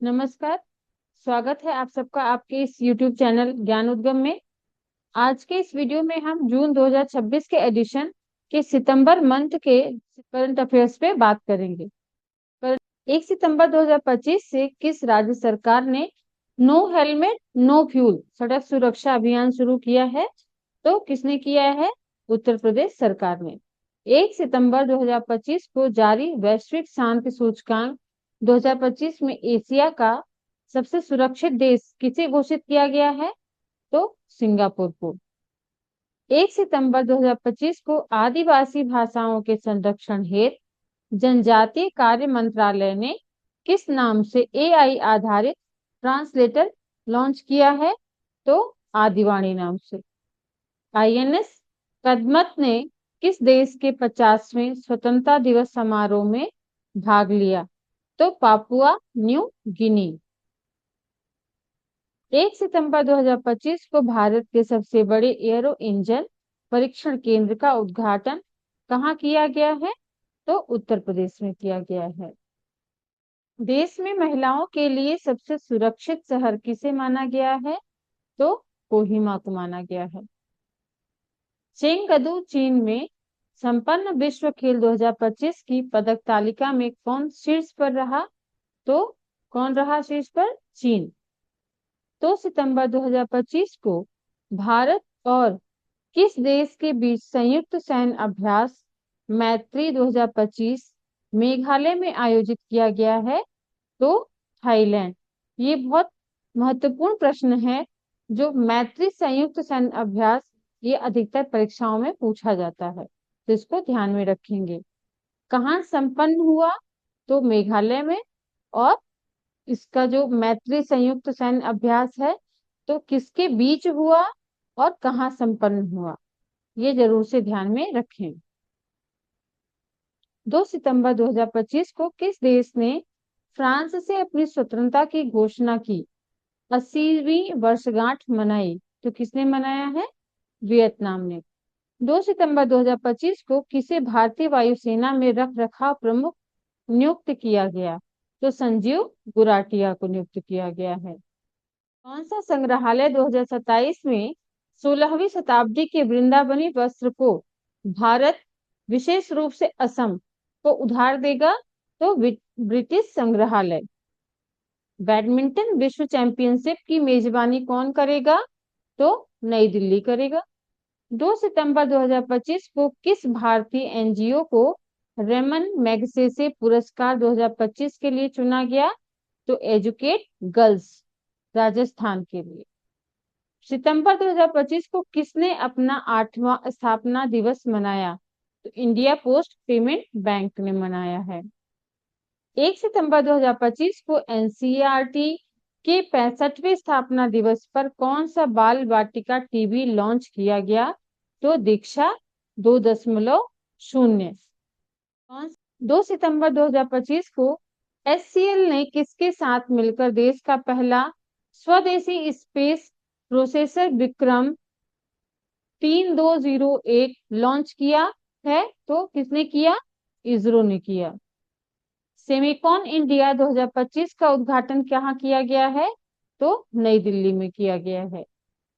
नमस्कार। स्वागत है आप सबका आपके इस YouTube चैनल ज्ञान उद्गम में। आज के इस वीडियो में हम जून 2026 के एडिशन के सितंबर मंथ के करंट अफेयर्स पे बात करेंगे। 1 सितंबर 2025 से किस राज्य सरकार ने नो हेलमेट नो फ्यूल सड़क सुरक्षा अभियान शुरू किया है? तो किसने किया है? उत्तर प्रदेश सरकार ने। 1 सितंबर 2025 को जारी वैश्विक शांति सूचकांक 2025 में एशिया का सबसे सुरक्षित देश किसे घोषित किया गया है? तो सिंगापुर को। 1 सितंबर 2025 को आदिवासी भाषाओं के संरक्षण हेतु जनजातीय कार्य मंत्रालय ने किस नाम से एआई आधारित ट्रांसलेटर लॉन्च किया है? तो आदिवाणी नाम से। आईएनएस कदमत ने किस देश के 50वें स्वतंत्रता दिवस समारोह में भाग लिया? तो पापुआ न्यू गिनी। 1 सितंबर 2025 को भारत के सबसे बड़े एयरो इंजन परीक्षण केंद्र का उद्घाटन कहाँ किया गया है? तो उत्तर प्रदेश में किया गया है। देश में महिलाओं के लिए सबसे सुरक्षित शहर किसे माना गया है? तो कोहिमा को माना गया है। चेंगडू चीन में संपन्न विश्व खेल 2025 की पदक तालिका में कौन शीर्ष पर रहा? तो कौन रहा शीर्ष पर? चीन। 2 सितंबर 2025 को भारत और किस देश के बीच संयुक्त सैन्य अभ्यास मैत्री 2025 मेघालय में आयोजित किया गया है? तो थाईलैंड। ये बहुत महत्वपूर्ण प्रश्न है। जो मैत्री संयुक्त सैन्य अभ्यास ये अधिकतर परीक्षाओं में पूछा जाता है, तो इसको ध्यान में रखेंगे। कहाँ संपन्न हुआ? तो मेघालय में। और इसका जो मैत्री संयुक्त सैन्य अभ्यास है तो किसके बीच हुआ और कहाँ संपन्न हुआ, ये जरूर से ध्यान में रखें। 2 सितंबर 2025 को किस देश ने फ्रांस से अपनी स्वतंत्रता की घोषणा की 80वीं वर्षगांठ मनाई? तो किसने मनाया है? वियतनाम ने। 2 सितंबर 2025 को किसे भारतीय वायुसेना में रख रखाव प्रमुख नियुक्त किया गया? तो संजीव गुराटिया को नियुक्त किया गया है। कौन सा संग्रहालय 2027 में 16वीं शताब्दी के वृंदावनी वस्त्र को भारत विशेष रूप से असम को उधार देगा? तो ब्रिटिश संग्रहालय। बैडमिंटन विश्व चैंपियनशिप की मेजबानी कौन करेगा? तो नई दिल्ली करेगा। 2 सितंबर 2025 को किस भारतीय एनजीओ को रेमन मैगसेसे पुरस्कार 2025 के लिए चुना गया? तो एजुकेट गर्ल्स राजस्थान के लिए। सितंबर 2025 को किसने अपना 8वां स्थापना दिवस मनाया? तो इंडिया पोस्ट पेमेंट बैंक ने मनाया है। 1 सितंबर 2025 को एनसीईआरटी के 65वें स्थापना दिवस पर कौन सा बाल वाटिका टीवी लॉन्च किया गया? तो दीक्षा 2.0। 2 सितंबर 2025 को एचसीएल ने किसके साथ मिलकर देश का पहला स्वदेशी स्पेस प्रोसेसर विक्रम 3201 लॉन्च किया है? तो किसने किया? इसरो ने किया। सेमिकॉन इंडिया 2025 का उद्घाटन कहाँ किया गया है? तो नई दिल्ली में किया गया है।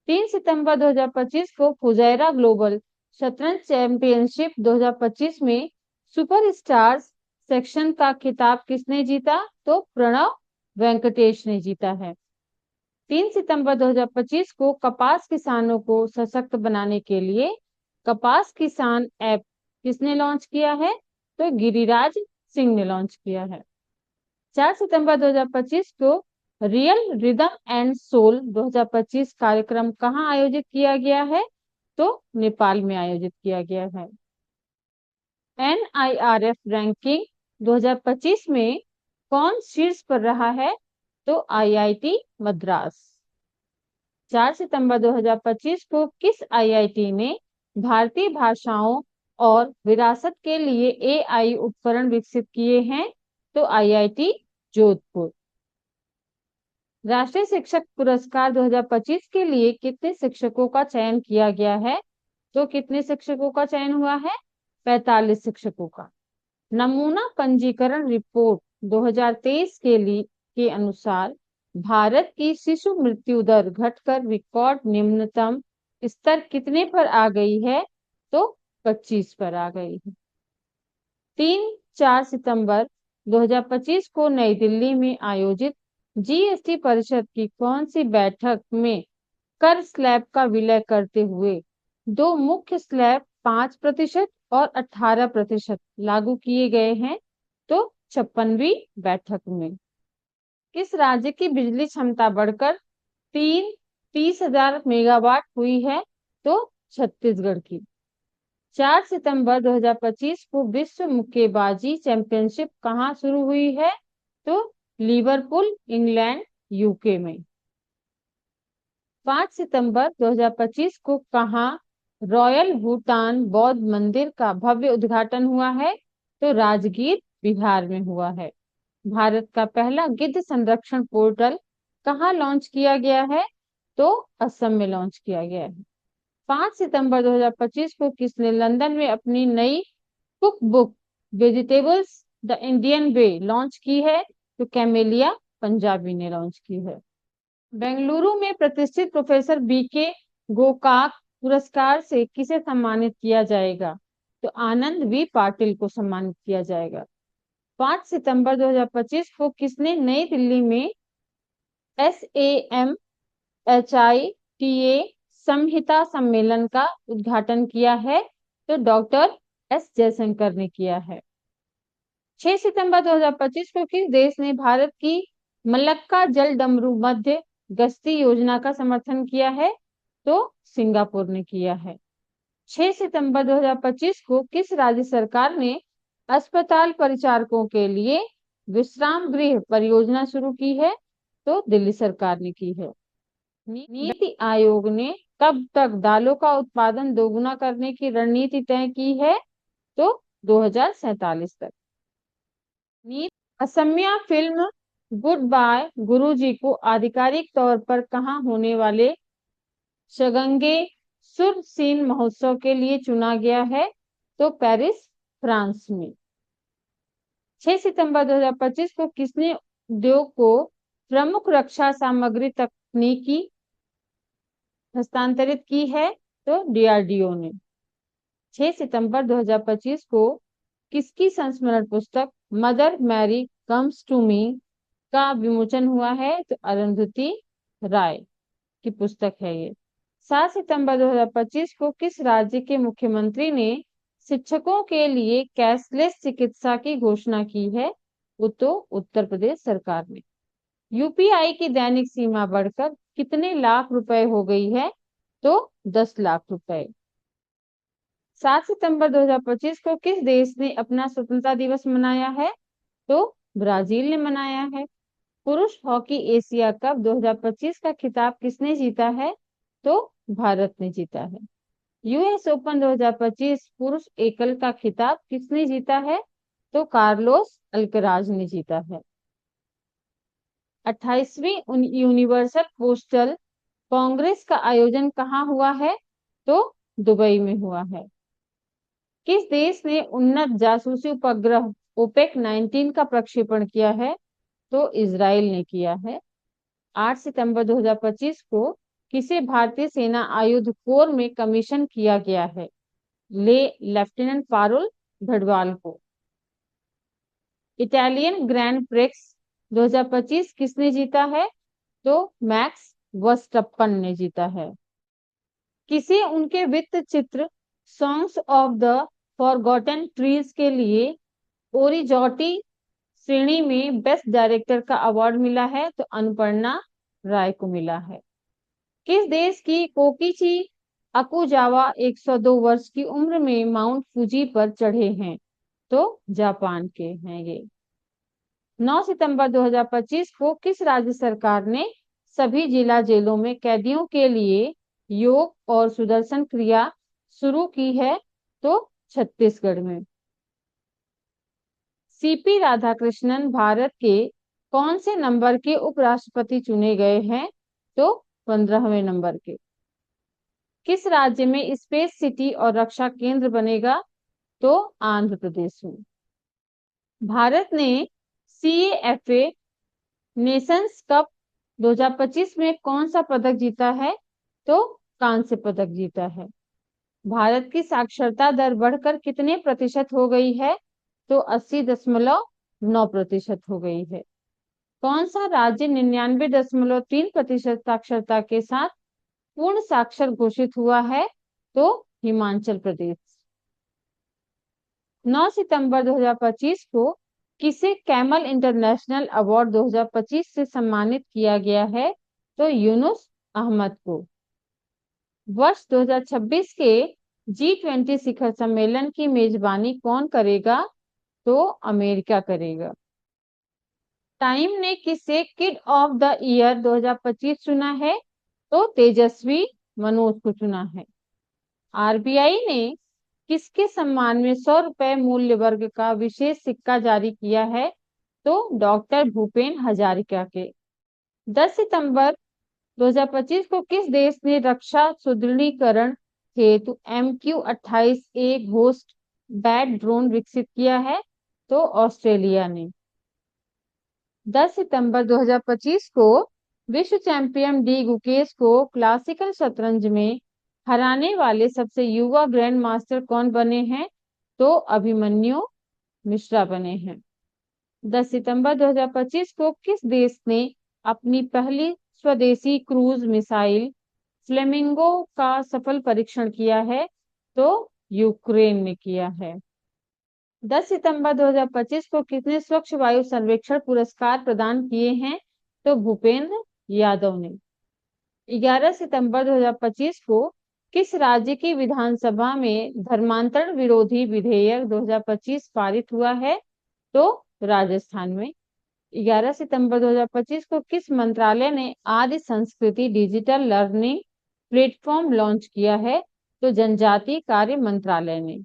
3 सितंबर 2025 को फुजैरा ग्लोबल शतरंज चैंपियनशिप 2025 में सुपर स्टार्स सेक्शन का खिताब किसने जीता? तो प्रणव वेंकटेश ने जीता है। 3 सितंबर 2025 को कपास किसानों को सशक्त बनाने के लिए कपास किसान ऐप किसने लॉन्च किया है? तो गिरिराज सिंह ने लॉन्च किया है। 4 सितंबर 2025 को रियल रिदम एंड सोल 2025 कार्यक्रम कहाँ आयोजित किया गया है? तो नेपाल में आयोजित किया गया है। एनआईआरएफ रैंकिंग 2025 में कौन शीर्ष पर रहा है? तो आईआईटी मद्रास। 4 सितंबर 2025 को किस आईआईटी ने भारतीय भाषाओं और विरासत के लिए एआई उपकरण विकसित किए हैं? तो आईआईटी जोधपुर। राष्ट्रीय शिक्षक पुरस्कार 2025 के लिए कितने शिक्षकों का चयन किया गया है? तो कितने शिक्षकों का चयन हुआ है? 45 शिक्षकों का। नमूना पंजीकरण रिपोर्ट 2023 के लिए के अनुसार भारत की शिशु मृत्यु दर घटकर रिकॉर्ड निम्नतम स्तर कितने पर आ गई है? तो 25 पर आ गई है। 3-4 सितंबर 2025 को नई दिल्ली में आयोजित जीएसटी परिषद की कौन सी बैठक में कर स्लैब का विलय करते हुए दो मुख्य स्लैब 5% और 18% लागू किए गए हैं? तो 56वीं बैठक में। किस राज्य की बिजली क्षमता बढ़कर 30,000 मेगावाट हुई है? तो छत्तीसगढ़ की। 4 सितंबर 2025 को विश्व मुक्केबाजी चैंपियनशिप कहाँ शुरू हुई है? तो लिवरपूल, इंग्लैंड, यूके में। 5 सितंबर 2025 को कहाँ रॉयल भूटान बौद्ध मंदिर का भव्य उद्घाटन हुआ है? तो राजगीर, बिहार में हुआ है। भारत का पहला गिद्ध संरक्षण पोर्टल कहाँ लॉन्च किया गया है? तो असम में लॉन्च किया गया है। 5 सितंबर 2025 को किसने लंदन में अपनी नई cook book vegetables the Indian way launch की है? तो कैमेलिया पंजाबी ने लॉन्च की है। बेंगलुरु में प्रतिष्ठित प्रोफेसर बीके गोकाक पुरस्कार से किसे सम्मानित किया जाएगा? तो आनंद वी पाटिल को सम्मानित किया जाएगा। 5 सितंबर 2025 को किसने नई दिल्ली में SAMHITA संहिता सम्मेलन का उद्घाटन किया है? तो डॉक्टर एस जयशंकर ने किया है। 6 सितंबर 2025 को किस देश ने भारत की मलक्का जल डमरू मध्य गश्ती योजना का समर्थन किया है? तो सिंगापुर ने किया है। 6 सितंबर 2025 को किस राज्य सरकार ने अस्पताल परिचारकों के लिए विश्राम गृह परियोजना शुरू की है? तो दिल्ली सरकार ने की है। नीति आयोग ने कब तक दालों का उत्पादन दोगुना करने की रणनीति तय की है? तो 2047 तक। असमिया फिल्म गुड बाय गुरुजी को आधिकारिक तौर पर कहाँ होने वाले शगंगे सुर सीन महोत्सव के लिए चुना गया है? तो पेरिस, फ्रांस में। 6 सितंबर 2025 को किसने उद्योग को प्रमुख रक्षा सामग्री तकनीकी हस्तांतरित की है? तो डीआरडीओ ने। 6 सितंबर 2025 को किसकी संस्मरण पुस्तक mother Mary comes to me का विमोचन हुआ है? तो अरुंधति राय की पुस्तक है ये। 7 सितंबर 2025 को किस राज्य के मुख्यमंत्री ने शिक्षकों के लिए कैशलेस चिकित्सा की घोषणा की है? तो उत्तर प्रदेश सरकार ने। यूपीआई की दैनिक सीमा बढ़कर कितने लाख रुपए हो गई है? तो 10 लाख रुपए। 7 सितंबर 2025 को किस देश ने अपना स्वतंत्रता दिवस मनाया है? तो ब्राजील ने मनाया है। पुरुष हॉकी एशिया कप 2025 का खिताब किसने जीता है? तो भारत ने जीता है। यूएस ओपन 2025 पुरुष एकल का खिताब किसने जीता है? तो कार्लोस अल्कराज ने जीता है। 28वीं यूनिवर्सल पोस्टल कांग्रेस का आयोजन कहाँ हुआ है? तो दुबई में हुआ है। किस देश ने उन्नत जासूसी उपग्रह OPEC-19 का प्रक्षेपण किया है? तो इजराइल ने किया है। 8 सितंबर 2025 को किसे भारतीय सेना आयुध कोर में कमीशन किया गया है? लेफ्टिनेंट पारुल भड़वाल को। इटालियन ग्रैंड प्रिक्स 2025 किसने जीता है? तो मैक्स वर्स्टप्पन ने जीता है। किसे उनके वित्त चित्र songs of the forgotten trees के लिए ओरिजॉटी श्रेणी में बेस्ट डायरेक्टर का अवार्ड मिला है? तो अनुपर्णा राय को मिला है। किस देश की कोकिची अकुजावा 102 वर्ष की उम्र में माउंट फूजी पर चढ़े हैं? तो जापान के हैं ये। 9 सितंबर 2025 को किस राज्य सरकार ने सभी जिला जेलों में कैदियों के लिए योग और सुदर्शन क्रिया शुरू की है? तो छत्तीसगढ़ में। सीपी राधाकृष्णन भारत के कौन से नंबर के उपराष्ट्रपति चुने गए हैं? तो 15वें नंबर के। किस राज्य में स्पेस सिटी और रक्षा केंद्र बनेगा? तो आंध्र प्रदेश में। भारत ने CAFE नेशंस कप 2025 में कौन सा पदक जीता है? तो कांस्य पदक जीता है। भारत की साक्षरता दर बढ़कर कितने प्रतिशत हो गई है? तो 80.9% हो गई है। कौन सा राज्य 99.3% साक्षरता के साथ पूर्ण साक्षर घोषित हुआ है? तो हिमाचल प्रदेश। 9 सितंबर 2025 को किसे कैमल इंटरनेशनल अवार्ड 2025 से सम्मानित किया गया है? तो यूनुस अहमद को। वर्ष 2026 के G20 शिखर सम्मेलन की मेजबानी कौन करेगा? तो अमेरिका करेगा। टाइम ने किसे किड ऑफ द ईयर 2025 चुना है? तो तेजस्वी मनोज को चुना है। आरबीआई ने किसके सम्मान में 100 रुपए मूल्य वर्ग का विशेष सिक्का जारी किया है? तो डॉक्टर भूपेन हजारिका के। 10 सितंबर 2025 को किस देश ने रक्षा सुदृढ़ीकरण हेतु MQ-28A घोस्ट बैट ड्रोन विकसित किया है? तो ऑस्ट्रेलिया ने। 10 सितंबर 2025 को विश्व चैंपियन डी गुकेश को क्लासिकल शतरंज में हराने वाले सबसे युवा ग्रैंड मास्टर कौन बने हैं? तो अभिमन्यु मिश्रा बने हैं। 10 सितंबर 2025 को किस देश ने अपनी पहली स्वदेशी क्रूज मिसाइल फ्लेमिंगो का सफल परीक्षण किया है? तो यूक्रेन ने किया है। 10 सितंबर 2025 को किसने स्वच्छ वायु सर्वेक्षण पुरस्कार प्रदान किए हैं? तो भूपेंद्र यादव ने। 11 सितंबर 2025 को किस राज्य की विधानसभा में धर्मांतरण विरोधी विधेयक 2025 पारित हुआ है? तो राजस्थान में। 11 सितंबर 2025 को किस मंत्रालय ने आदि संस्कृति डिजिटल लर्निंग प्लेटफॉर्म लॉन्च किया है? तो जनजातीय कार्य मंत्रालय ने।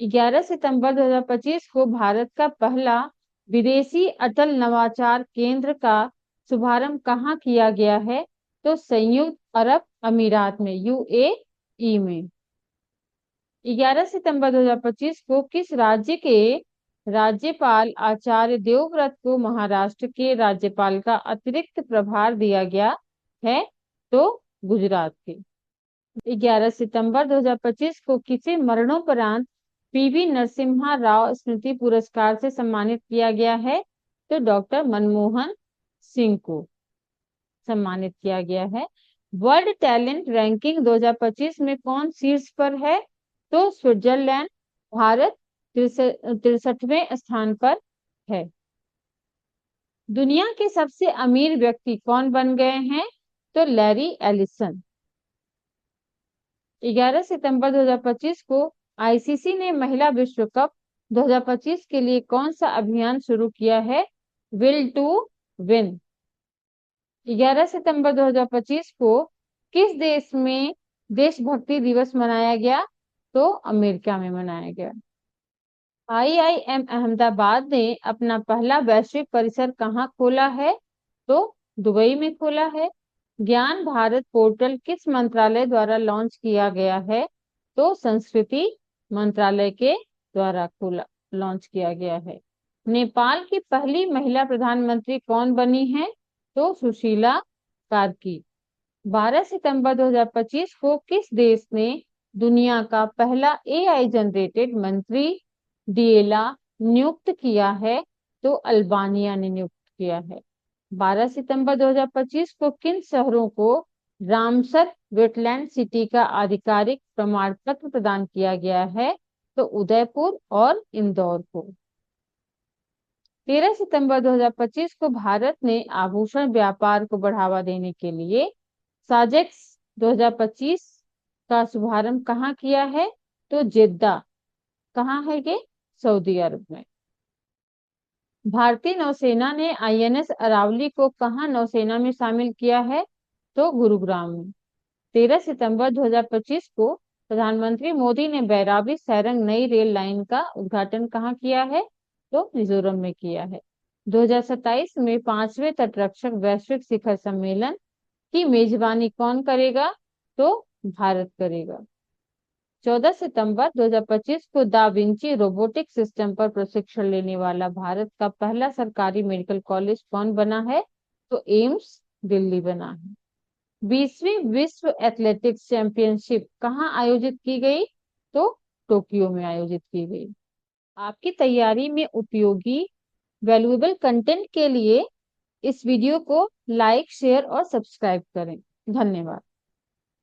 11 सितंबर 2025 को भारत का पहला विदेशी अटल नवाचार केंद्र का शुभारंभ कहाँ किया गया है? तो संयुक्त अरब अमीरात में, UAE में। 11 सितंबर 2025 को किस राज्य के राज्यपाल आचार्य देवव्रत को महाराष्ट्र के राज्यपाल का अतिरिक्त प्रभार दिया गया है? तो गुजरात के। 11 सितंबर 2025 को किसे मरणोपरांत PV नरसिम्हा राव स्मृति पुरस्कार से सम्मानित किया गया है? तो डॉक्टर मनमोहन सिंह को सम्मानित किया गया है। वर्ल्ड टैलेंट रैंकिंग 2025 में कौन शीर्ष पर है? तो स्विट्जरलैंड। भारत 63वें स्थान पर है। दुनिया के सबसे अमीर व्यक्ति कौन बन गए हैं? तो लैरी एलिसन। 11 सितंबर 2025 को आईसीसी ने महिला विश्व कप 2025 के लिए कौन सा अभियान शुरू किया है? Will to win. 11 सितंबर 2025 को किस देश में देशभक्ति दिवस मनाया गया? तो अमेरिका में मनाया गया। IIM अहमदाबाद ने अपना पहला वैश्विक परिसर कहाँ खोला है? तो दुबई में खोला है। ज्ञान भारत पोर्टल किस मंत्रालय द्वारा लॉन्च किया गया है? तो संस्कृति मंत्रालय के द्वारा लॉन्च किया गया है। नेपाल की पहली महिला प्रधानमंत्री कौन बनी है? तो सुशीला कार्की। 12 सितंबर 2025 को किस देश ने दुनिया का पहला AI जनरेटेड मंत्री डिएला नियुक्त किया है? तो अल्बानिया ने नियुक्त किया है। 12 सितंबर 2025 को किन शहरों को रामसर वेटलैंड सिटी का आधिकारिक प्रमाण पत्र प्रदान किया गया है? तो उदयपुर और इंदौर को। 13 सितंबर 2025 को भारत ने आभूषण व्यापार को बढ़ावा देने के लिए साजेक्स 2025 का शुभारंभ कहाँ किया है? तो जेद्दा। कहाँ है ये? सऊदी अरब में। भारतीय नौसेना ने INS अरावली को कहाँ नौसेना में शामिल किया है? तो गुरुग्राम में। 13 सितंबर 2025 को प्रधानमंत्री मोदी ने बैराबी सैरंग नई रेल लाइन का उद्घाटन कहाँ किया है? तो मिजोरम में किया है। 2027 में 5वें तटरक्षक वैश्विक शिखर सम्मेलन की मेजबानी कौन करेगा? तो भारत करेगा। 14 सितंबर 2025 को दा विंची रोबोटिक सिस्टम पर प्रशिक्षण लेने वाला भारत का पहला सरकारी मेडिकल कॉलेज कौन बना है? तो एम्स दिल्ली बना है। 20वीं विश्व एथलेटिक्स चैंपियनशिप कहाँ आयोजित की गई? तो टोक्यो में आयोजित की गई। आपकी तैयारी में उपयोगी वैल्यूएबल कंटेंट के लिए इस वीडियो को लाइक, शेयर और सब्सक्राइब करें। धन्यवाद।